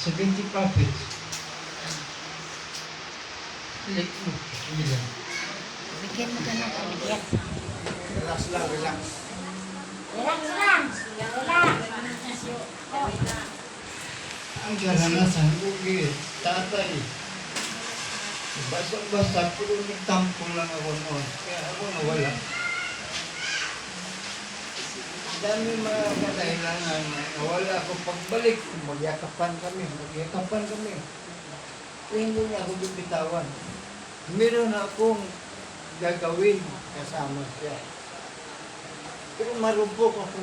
70 profits. Like, hindi lang. Bigyan mo ka ng pabigyan. Relax lang, relax. Relax lang. Relax. Ang karanasan ko, tatay. Basta-basta, puro nagtampo lang ako noon. Kaya ako nawala. Dami mga kadahilanan. Nawala ako pagbalik. Magyakapan kami. Hindi niya ako bibitawan. Meron akong gagawin kasama siya. Pero marupok ako.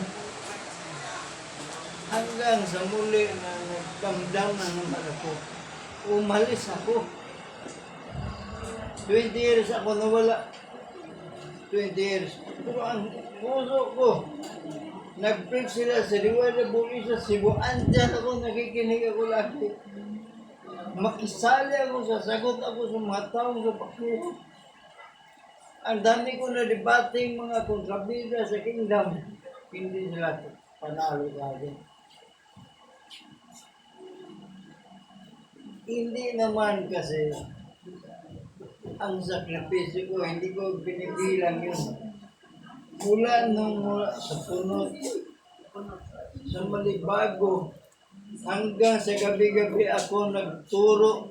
Hanggang sa muli na nagdamdam na naman ako. Umalis ako. 20 years ako nawala. 20 years. Pero ang puso ko, nag-preach sila sa Liwala Buli sa Cebu. Andyan ako, nakikinig ako lagi. Makisali ako, sasagot ako sa mga taong sa bakuro. Ang dami ko na debating mga kontrabida sa kingdom. Hindi sila panalo sa akin. Hindi naman kasi ang sakripisyo ko, hindi ko binibilang yun. Mula sa punot, sa Malibago, hanggang sa gabi-gabi ako nagturo,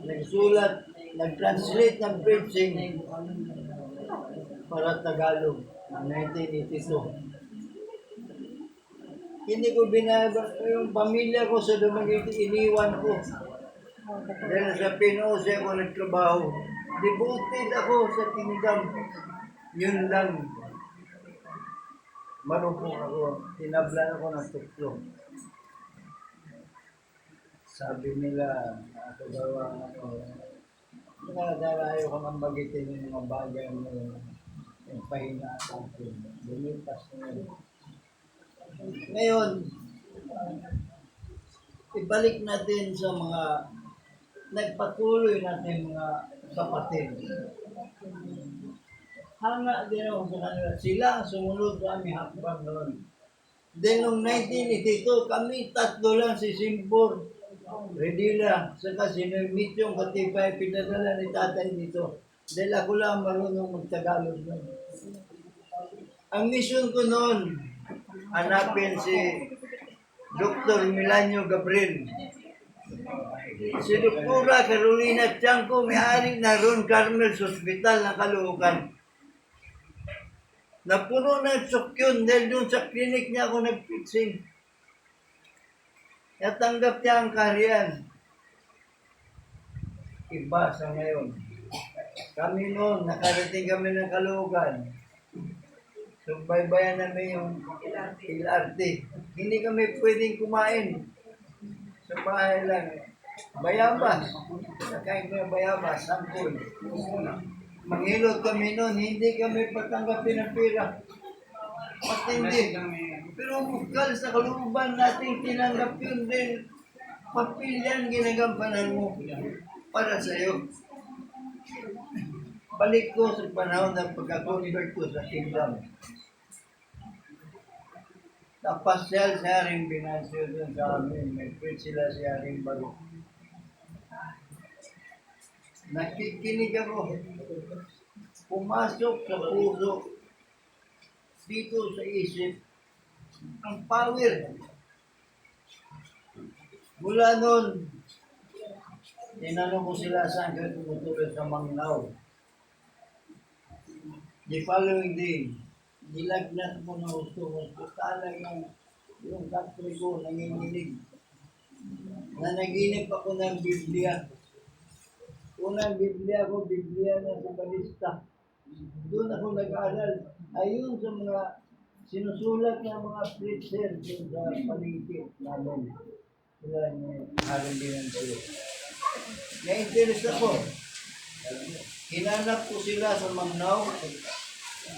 nagsulat, nag-translate ng preaching para Tagalog ng 1982. Hindi ko binaba, yung pamilya ko sa Dumaguete, iniwan ko. Dahil sa Pinose ako nagtrabaho. Devoted ako sa kingdom. Yun lang. Marupok ako. Tinablan ako ng tuklo. Sabi nila, ako daw ang nakadalayo ka ng bagitin yung mga bagay mo yung pahina sa akin. Lumipas na yun. Ngayon, ibalik natin sa mga nagpatuloy natin mga kapatid. Hanga din ako sa kanila. Sila ang sumunod sa aming hakbang noon. Then noong 1982, kami tatlo lang si Simbor, Redila, saka si Mityong Katipay, pinadala ni tatay dito. Dahil ako lang marunong magtagalog noon. Ang mission ko noon, hanapin si Dr. Milanio Gabriel. Si Dr. Carolina Tiangco, may-ari na Ron Carmel's Hospital ng Caloocan. Napuno ng sukyon dahil doon sa clinic niya ako nag-fixing. Natanggap niya ang kaharian. Iba sa ngayon. Kami noon, nakarating kami ng Caloocan. Subaybayan namin yung LRT. Hindi kami pwedeng kumain. Sa bahay lang. Bayabas. Nakain ko yung bayabas. Sampol. Manghilot kami noon. Hindi kami patanggapin ng pera. Matindi. Pero bukal sa kaluban natin tinanggap yun din. Papil yan ginagampanan mo para sa'yo. Balik ko sa panahon ng pagka-convert ko sa kingdom. Napasyal si Haring Binasyo doon sa amin. May preach sila si Haring Bago. Nakikinig ako. Pumasok sa puso. Dito sa isip. Ang power. Mula noon, tinanong ko sila saan kayo tumutulog sa Mangnao. The following day, nilagnat mo na gusto talagang yung country ko nanginginig. Nanaginip ako ng Biblia. Unang Biblia ko, Biblia na sa Balista. Doon ako nag-aaral. Ayun sa mga sinusulat ng mga preacher doon sa paligid namin. Sila yung haring Binasyo. Na-interest ako. Hinanap ko sila sa Mangnao.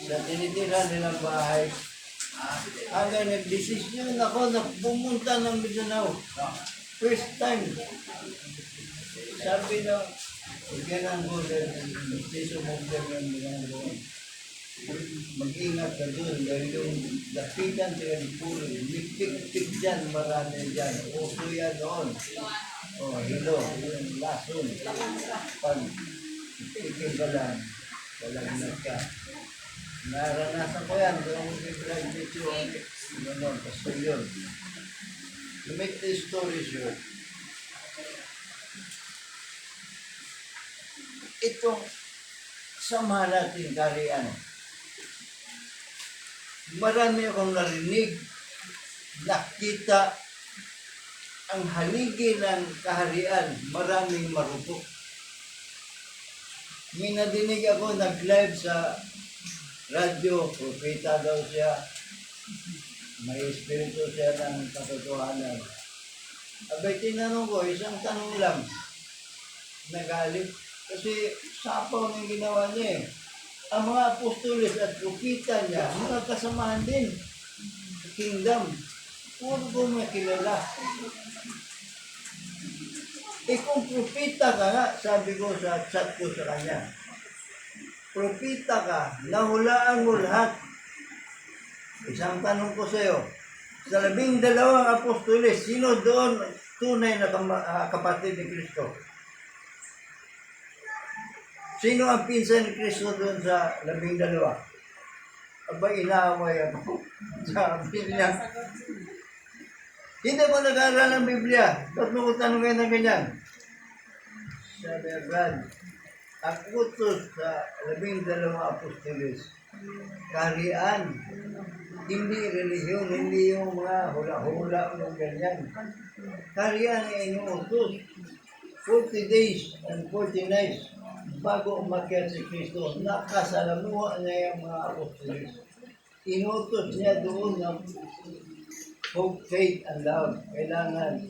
Sa tinitira nilang bahay. Hanggang nag-desisyon ako na pumunta ng Mindanao. First time. Sabi na, bigyan ng Gordon, piso mo ng Mindanao. mag-ingat ka doon dahil yung lapitan sa puro, lipik-pik dyan, marami dyan. Uso yan noon. O, hilo, yung lason. Pag ipikin ka lang, walang ka. Naranasan ko yan, doon ako nag-graduate yung ano, pastor yun. To make the story short, itong samahan natin kariyan. Marami akong narinig, nakita ang haligi ng kaharian, maraming marupok. May nadinig ako, nag-live sa radyo, propeta daw siya, may espiritu siya ng katotohanan. Abay, tinanong ko, isang tanong lang, nagalit. Kasi sapaw ng ginawa niya eh. Ang mga apostoles at propeta niya, mga kasamahan din sa kingdom. Puro ko may kilala. Eh kung propeta ka nga, sabi ko sa chat ko sa kanya, propeta ka, nahulaan mo lahat. Isang tanong ko sa iyo, sa 12 apostoles, sino doon tunay na kapatid ni Kristo? Sino ang pinsan ni Kristo doon sa 12? Aba, inaaway ako. Sabi niya, hindi ko nag-aaral ng Biblia. Ba't mo ko tanongin ng ganyan? Sabi niya, Brad, ang utos sa 12 apostoles, kaharian, hindi relihiyon, hindi yung mga hula-hula ng ganyan. Kaharian ay inuutos. 40 days and 40 nights bago umakyat si Kristo, nakasalamuha na yung mga apostoles. Inutos niya doon ng hope, faith, and love. Kailangan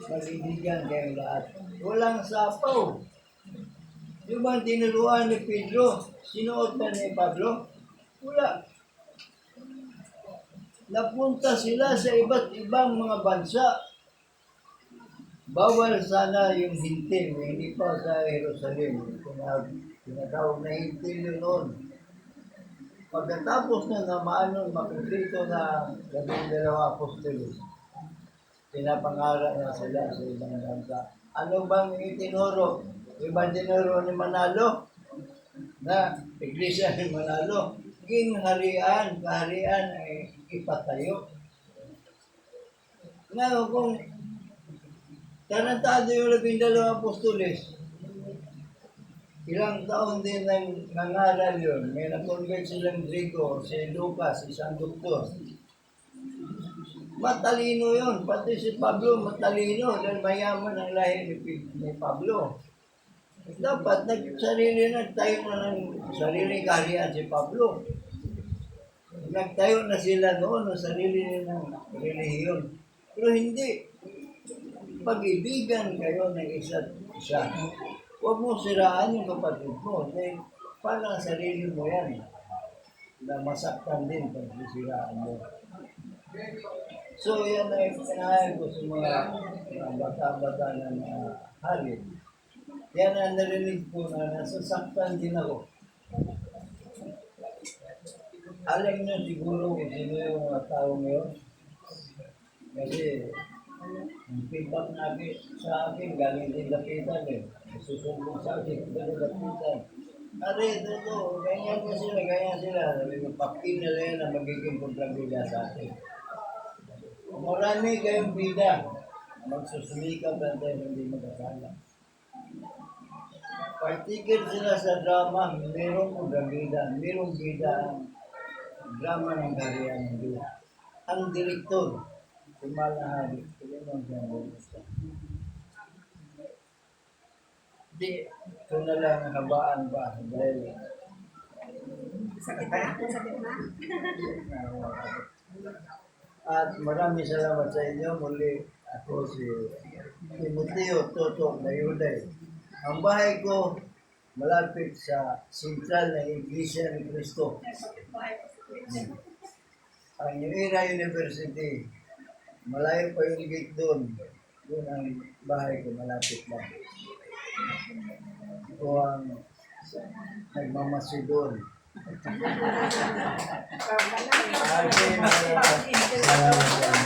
mag-ibigan kayong lahat. Walang sapaw. Yung bang tinuruan ni Pedro, sinuot ba ni Pablo? Wala. Napunta sila sa iba't ibang mga bansa. Bawal sana yung hintil, hindi pa sa Jerusalem. Tinatawag na hintil yun noon. Pagkatapos na naman makumplito na 12 apostoles, pinapangara na sila sa ibang bansa. Ano bang itinuro? Ibang tinuro ni Manalo? Na iglesia ni Manalo? Gingharian, kaharian ay ipatayo. Ngayon kung tarantado yung 12 apostoles, ilang taon din nang nangaral yun. May na-convert silang Grigo, si Lucas, isang doktor. Matalino yun. Pati si Pablo matalino dahil mayaman ang lahi ni Pablo. Dapat nagtayo na ng sariling kaharian si Pablo. Nagtayo na sila noon ng sarili ng relihiyon. Pero hindi. Pag-ibigan kayo ng isa't isa. Huwag mo siraan yung kapatid mo. Dahil parang sarili mo yan. Na masaktan din pag sisiraan mo. So yan ay pinahayag ko sa mga bata-bata na hari. Yan ang narinig ko na nasasaktan din ako. Alam nyo siguro kung sino yung mga tao ngayon. Kasi ang feedback namin sa akin, galing din lapitan eh. Susumbong sa akin, galing lapitan. Ari, ito, ganyan ko sila, ganyan sila. Pakin nila yan na magiging kontrabida sa akin. Marami kayong bida. Magsusumikap na tayo hindi magkasala. Partikel sila sa drama, merong kontrabida, merong bida ang drama ng kaharian ng Diyos. Ang direktor, sumalahari, pinunong siya ng Diyos. Di, ito na lang ang habaan ba? Dahil, Sakit ba? Sakit na? at maraming salamat sa inyo. Muli, ako si Timoteo Totok na Yuday. Ang bahay ko malapit sa Sentral na Iglesia ni Cristo. Ang New Era University, malayo pa yung gate doon. Doon ang bahay ko, malapit lang. Ito ang nagmamasi doon. Tama na. Okay, salamat.